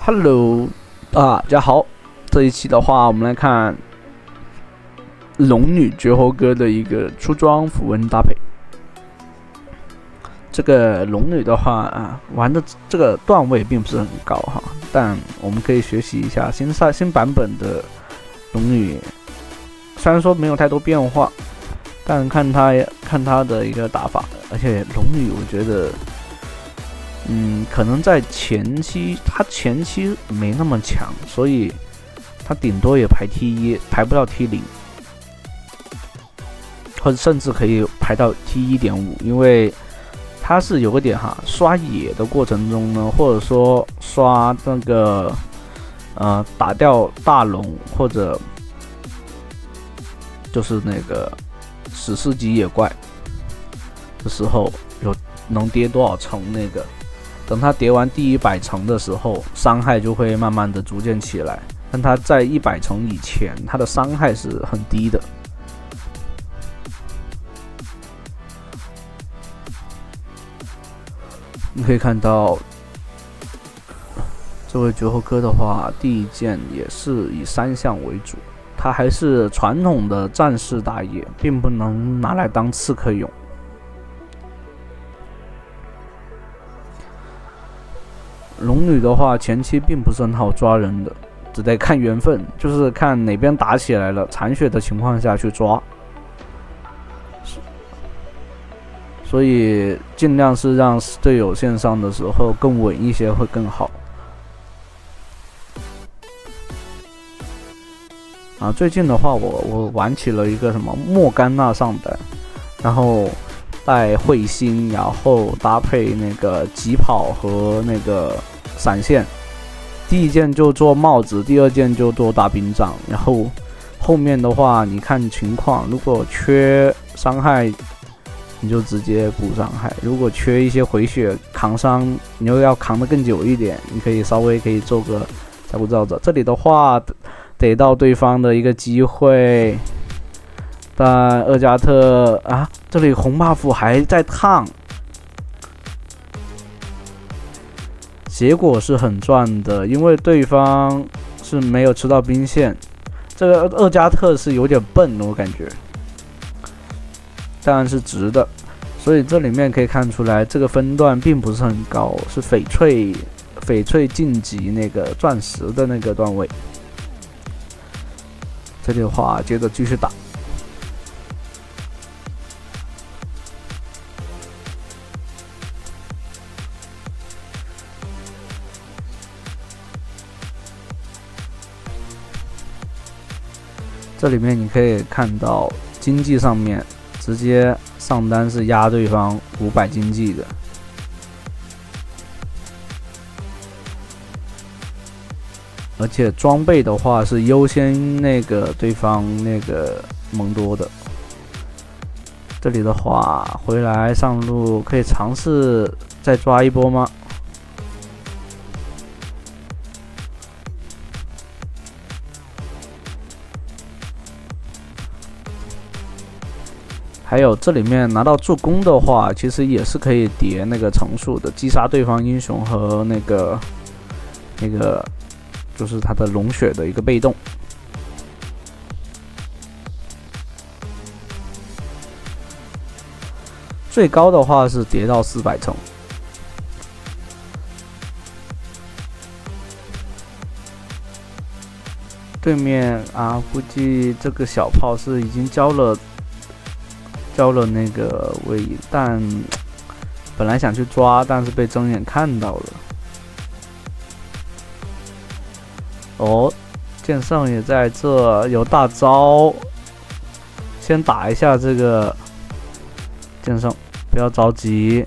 Hello，大家好。这一期的话，我们来看龙女绝活歌的一个出装符文搭配。这个龙女的话玩的这个段位并不是很高哈，但我们可以学习一下新版本的龙女。虽然说没有太多变化，但看她的一个打法，而且龙女我觉得。可能在前期，他前期没那么强，所以他顶多也排 T1，排不到 T0，或者甚至可以排到 T1.5，因为他是有个点哈，刷野的过程中呢，或者说刷那个打掉大龙或者就是那个史诗级野怪的时候，有能跌多少层那个。等他叠完第100层的时候，伤害就会慢慢的逐渐起来。但他在100层以前，他的伤害是很低的。你可以看到，这位绝活哥的话，第一件也是以3项为主，他还是传统的战士打野，并不能拿来当刺客用。龙女的话，前期并不是很好抓人的，只得看缘分，就是看哪边打起来了，残血的情况下去抓。所以尽量是让队友线上的时候更稳一些会更好。最近的话，我玩起了一个什么莫甘娜上单，然后带彗星，然后搭配那个疾跑和那个闪现，第一件就做帽子，第二件就做大兵杖，然后后面的话你看情况，如果缺伤害你就直接补伤害，如果缺一些回血扛伤，你又要扛得更久一点，你可以稍微做个加固罩着。这里的话得到对方的一个机会，但厄加特这里红 buff 还在烫，结果是很赚的，因为对方是没有吃到兵线。这个厄加特是有点笨，我感觉，当然是直的，所以这里面可以看出来，这个分段并不是很高，是翡翠晋级那个钻石的那个段位。这里的话，接着继续打。这里面你可以看到经济上面直接上单是压对方500经济的，而且装备的话是优先那个对方那个蒙多的。这里的话回来上路可以尝试再抓一波吗？还有这里面拿到助攻的话，其实也是可以叠那个层数的，击杀对方英雄和那个就是他的龙血的一个被动。最高的话是叠到400层。对面估计这个小炮是已经交了那个位移，但本来想去抓，但是被睁眼看到了。剑圣也在这，有大招，先打一下这个剑圣，不要着急。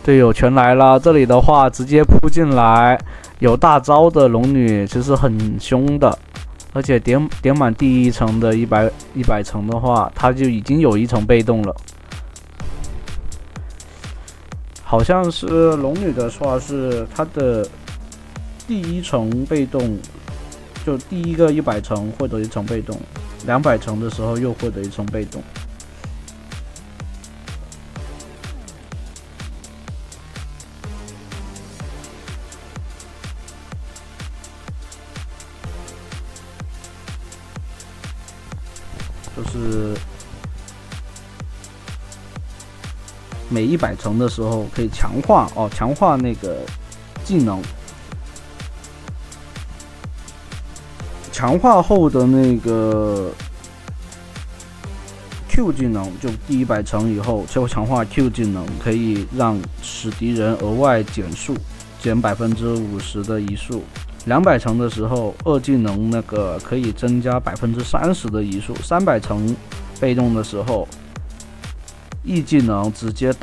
队友全来了，这里的话直接扑进来，有大招的龙女其实很凶的。而且点满第1层的100层的话，他就已经有1层被动了。好像是龙女的话是他的第1层被动，就第一个100层获得1层被动，200层的时候又获得1层被动。就是每100层的时候可以强化那个技能，强化后的那个 Q 技能，就第100层以后就强化 Q 技能，可以让使敌人额外减速，减50%的移速。200层的时候，2技能那个可以增加30%的移速。300层被动的时候，1技能直接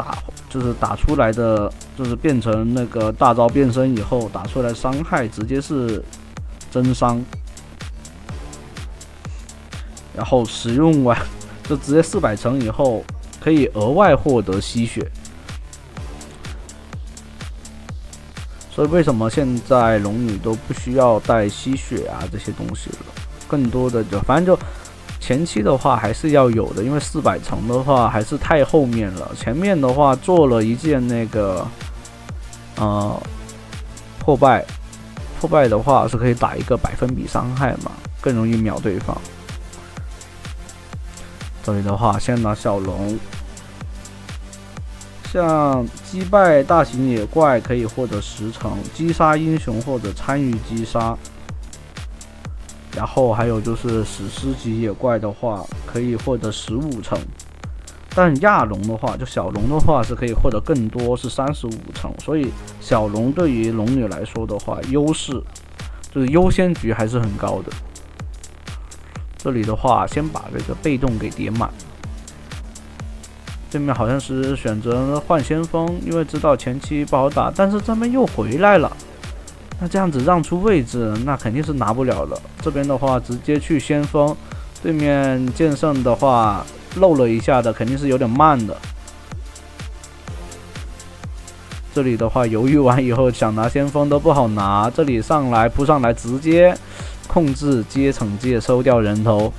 就是打出来的，就是变成那个大招变身以后打出来伤害直接是增伤，然后使用完就直接400层以后可以额外获得吸血。所以为什么现在龙女都不需要带吸血啊这些东西了？更多的就反正就前期的话还是要有的，因为400层的话还是太后面了。前面的话做了一件那个破败的话是可以打一个100%伤害嘛，更容易秒对方。这里的话先拿小龙。像击败大型野怪可以获得10层，击杀英雄或者参与击杀，然后还有就是史诗级野怪的话可以获得15层，但亚龙的话就小龙的话是可以获得更多，是35层，所以小龙对于龙女来说的话优势就是优先级还是很高的。这里的话先把这个被动给叠满。对面好像是选择换先锋，因为知道前期不好打，但是这边又回来了，那这样子让出位置，那肯定是拿不了了。这边的话直接去先锋，对面剑圣的话漏了一下的，肯定是有点慢的。这里的话犹豫完以后想拿先锋都不好拿，这里上来扑上来直接控制接惩戒收掉人头。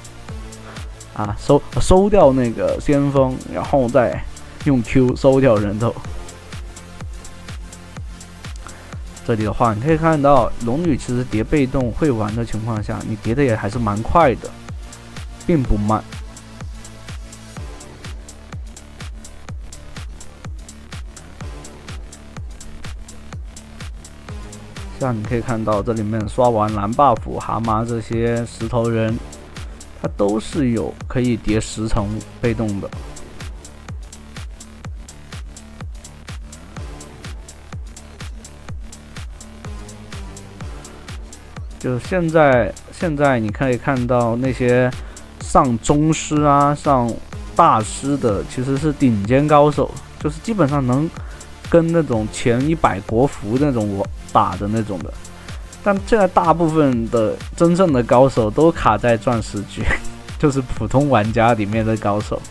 收掉那个先锋，然后再用 Q 收掉人头。这里的话，你可以看到龙女其实叠被动会玩的情况下，你叠的也还是蛮快的，并不慢。像你可以看到这里面刷完蓝 buff 蛤蟆这些石头人。它都是有可以叠10层被动的，就现在你可以看到那些上宗师啊、上大师的，其实是顶尖高手，就是基本上能跟那种前100国服那种我打的那种的。但现在大部分的真正的高手都卡在钻石局，就是普通玩家里面的高手。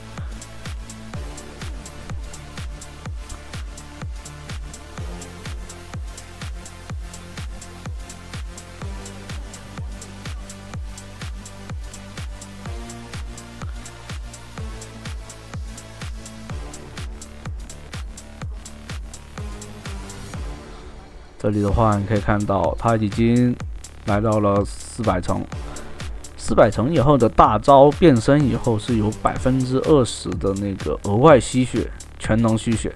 这里的话，你可以看到他已经来到了400层。400层以后的大招变身以后是有20%的那个额外吸血，全能吸血。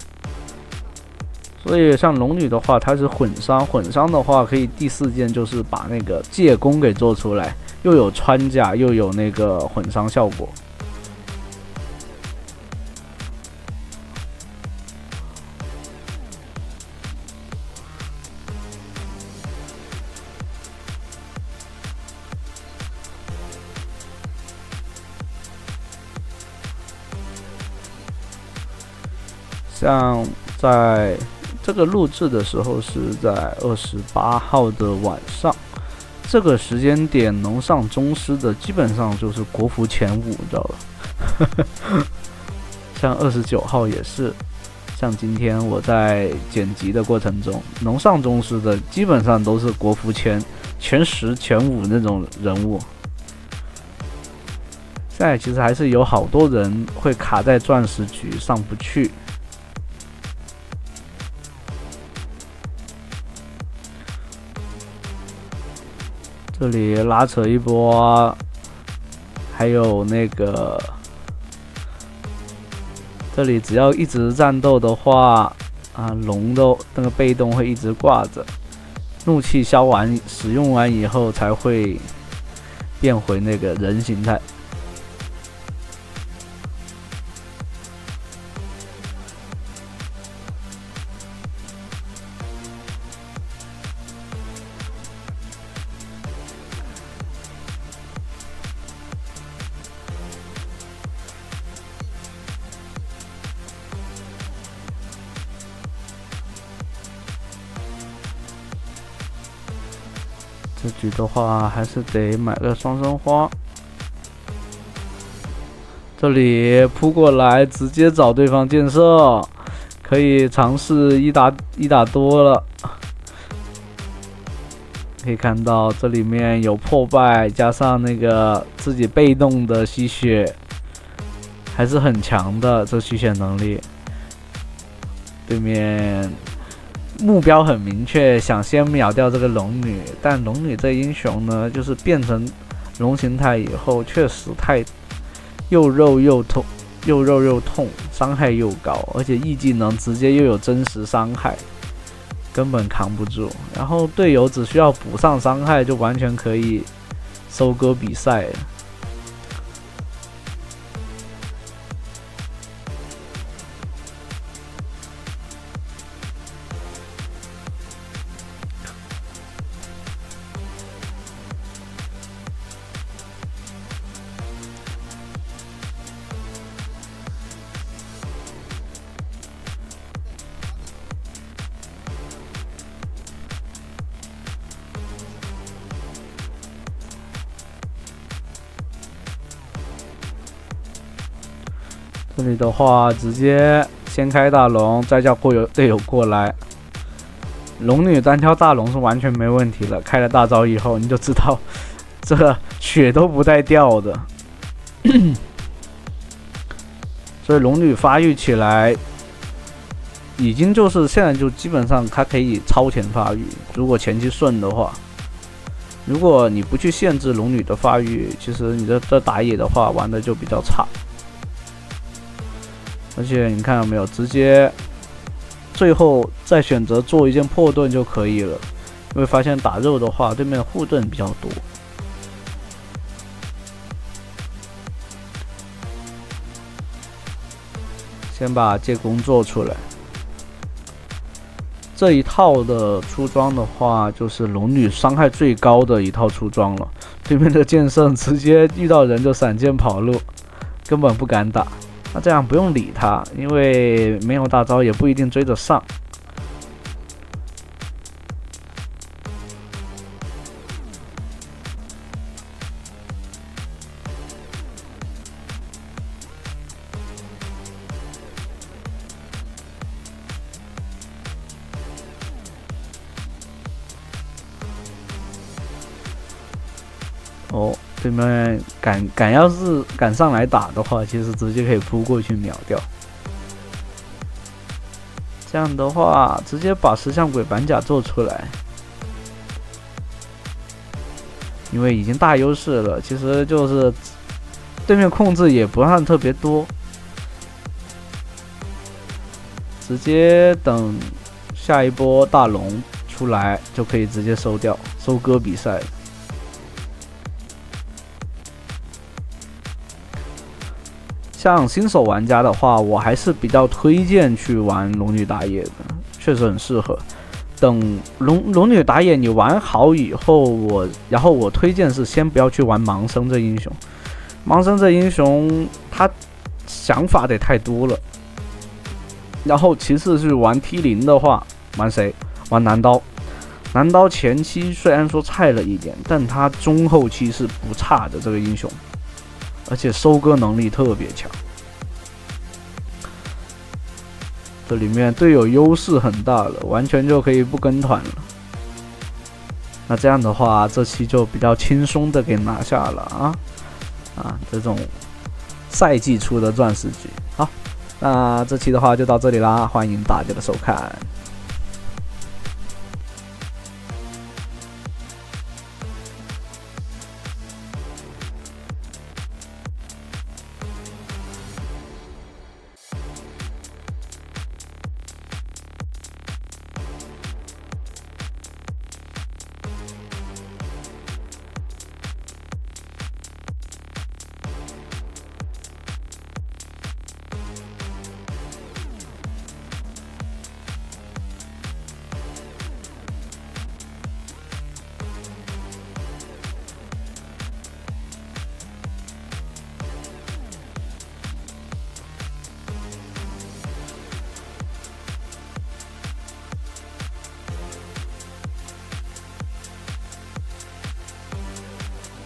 所以像龙女的话，它是混伤，混伤的话可以第4件就是把那个借弓给做出来，又有穿甲又有那个混伤效果。像在这个录制的时候是在28号的晚上，这个时间点能上宗师的基本上就是国服前5，你知道吧？像29号也是，像今天我在剪辑的过程中，能上宗师的基本上都是国服前10、前5那种人物。现在其实还是有好多人会卡在钻石局上不去。这里拉扯一波，还有那个这里只要一直战斗的话，龙的那个被动会一直挂着，怒气消完使用完以后才会变回那个人形态。这局的话还是得买个双生花。这里扑过来直接找对方建设，可以尝试一打多了。可以看到这里面有破败，加上那个自己被动的吸血，还是很强的这吸血能力。对面目标很明确，想先秒掉这个龙女，但龙女这英雄呢，就是变成龙形态以后，确实太又肉又痛，伤害又高，而且 E 技能直接又有真实伤害，根本扛不住。然后队友只需要补上伤害，就完全可以收割比赛了。这里的话，直接先开大龙，再叫队友过来。龙女单挑大龙是完全没问题的，开了大招以后，你就知道这血都不带掉的。所以龙女发育起来，已经就是现在就基本上它可以超前发育，如果前期顺的话。如果你不去限制龙女的发育，其实你这打野的话玩的就比较差。而且你看到没有，直接最后再选择做一件破盾就可以了。因为发现打肉的话，对面的护盾比较多。先把借弓做出来。这一套的出装的话，就是龙女伤害最高的一套出装了。对面的剑圣直接遇到人就闪剑跑路，根本不敢打。那这样不用理他，因为没有大招也不一定追得上。哦，对面要是敢上来打的话，其实直接可以扑过去秒掉。这样的话，直接把石像鬼板甲做出来，因为已经大优势了。其实就是对面控制也不算特别多，直接等下一波大龙出来就可以直接收掉，收割比赛了。像新手玩家的话，我还是比较推荐去玩龙女打野的，确实很适合。等龙女打野你玩好以后，然后我推荐是先不要去玩盲僧这英雄，盲僧这英雄他想法得太多了。然后其次是玩 T0的话，玩谁？玩男刀。男刀前期虽然说菜了一点，但他中后期是不差的这个英雄。而且收割能力特别强，这里面队友优势很大了，完全就可以不跟团了。那这样的话，这期就比较轻松的给拿下了这种赛季出的钻石局。好，那这期的话就到这里啦，欢迎大家的收看。